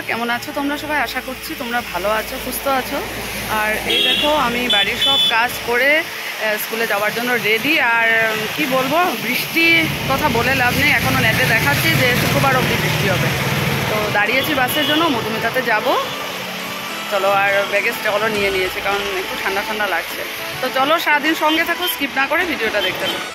কেমন আছো তোমরা সবাই? আশা করছি তোমরা ভালো আছো, সুস্থ আছো। আর এই দেখো আমি বাড়ির সব কাজ করে স্কুলে যাওয়ার জন্য রেডি। আর কি বলবো, বৃষ্টি কথা বলে লাভ নেই, এখনও নেটে দেখাচ্ছি যে শুক্রবার অবধি বৃষ্টি হবে। তো দাঁড়িয়েছি বাসের জন্য, মধুমিতাতে যাব। চলো, আর ব্যাগেজ স্টলও নিয়ে নিয়েছি কারণ একটু ঠান্ডা ঠান্ডা লাগছে। তো চলো, সারাদিন সঙ্গে থাকো, স্কিপ না করে ভিডিওটা দেখতে থাকো।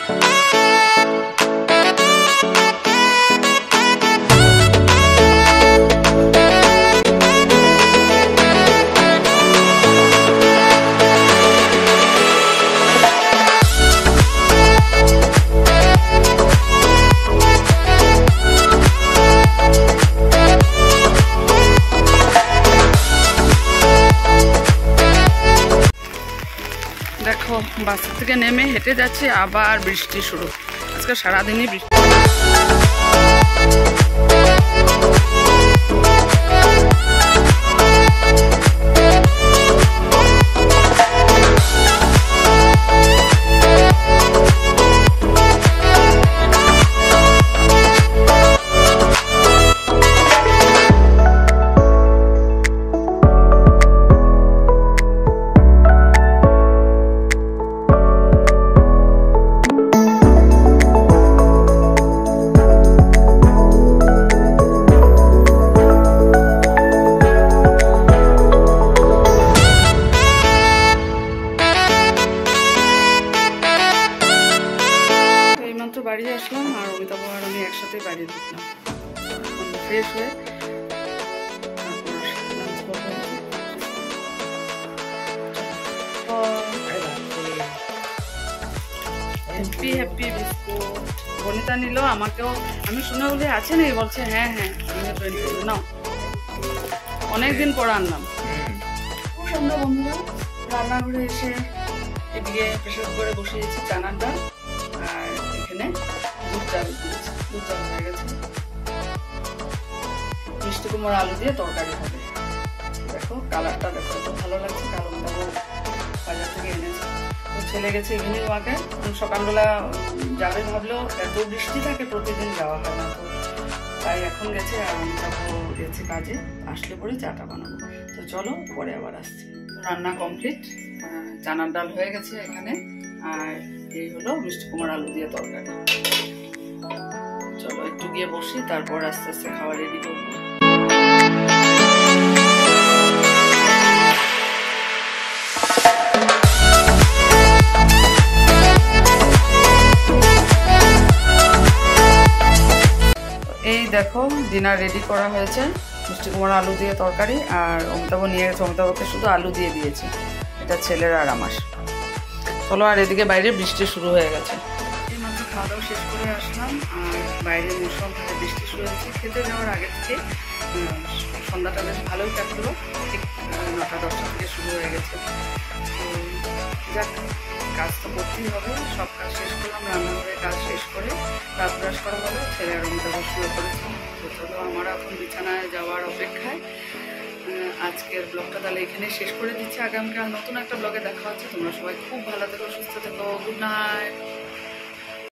দেখো বাস থেকে নেমে হেঁটে যাচ্ছি, আবার বৃষ্টি শুরু। আজকে সারাদিনই বৃষ্টি। বাড়ি আসলাম আর অমিতাভ আর আমি একসাথে বাড়ি ঢুকলাম। এখন ফ্রেশ হয়ে হ্যাপি হ্যাপি বিস্কুট বনিতা নিল, আমাকেও। আমি শুনে বলি আছে নাকি, বলছে হ্যাঁ হ্যাঁ নাও, অনেকদিন পর আনলাম। খুব সুন্দর বন্ধুরা, রান্নাঘরে এসে এদিকে প্রেসার কুকারে বসিয়েছি চানার ডাল, আর এখানে দুধ চাল দিয়েছি। দুধ চাল হয়ে গেছে, মিষ্টি কুমড়ো আলু দিয়ে তরকারি হবে। দেখো কালারটা দেখো, এত ভালো লাগছে। কালো দাবো বাজার থেকে এনেছে। তো ছেলে গেছে ইভিনিং ওয়াকে, সকালবেলা যাবে ভাবলো, এত বৃষ্টি থাকে প্রতিদিন যাওয়া হয় না, তো তাই এখন গেছে। আর আমি যাবো গেছি কাজে, আসলে পরে চাটা বানাবো। তো চলো পরে আবার আসছি। রান্না কমপ্লিট, চানার ডাল হয়ে গেছে এখানে, আর এই হলো মিষ্টি কুমড়ো আলু দিয়ে তরকারি। চলো একটু গিয়ে বসি, তারপর আস্তে আস্তে খাওয়া রেডি করবো। এই দেখো ডিনার রেডি করা হয়েছে, মিষ্টি কুমড়ো আলু দিয়ে তরকারি। আর অমিতাভ নিয়ে গেছে, অমিতাভকে শুধু আলু দিয়ে দিয়েছে, এটা ছেলের আর আমার। চলো, আর এদিকে বাইরে বৃষ্টি শুরু হয়ে গেছে। এই মাত্র খাওয়া দাওয়া শেষ করে আসলাম, আর বাইরে মুষলধারে বৃষ্টি শুরু হয়েছে। খেতে যাওয়ার আগে থেকে সন্ধ্যাটা বেশ ভালোই কাটলো, ঠিক 9টা-10টা থেকে শুরু হয়ে গেছে। তো যাক, কাজ তো করতেই হবে। সব কাজ শেষ করলাম, রান্নাঘরে কাজ শেষ করে রাত ব্রাশ করা হবে। ছেলে আর অমিতাভ শুয়ে পড়েছে। তো চলো, আমরা এখন বিছানায় যাওয়ার অপেক্ষায়। আজকের ব্লগটা তাহলে এখানে শেষ করে দিচ্ছি। আগামীকাল নতুন একটা ব্লগে দেখা হচ্ছে। তোমরা সবাই খুব ভালো থেকো, সুস্থ থেকো। Good night.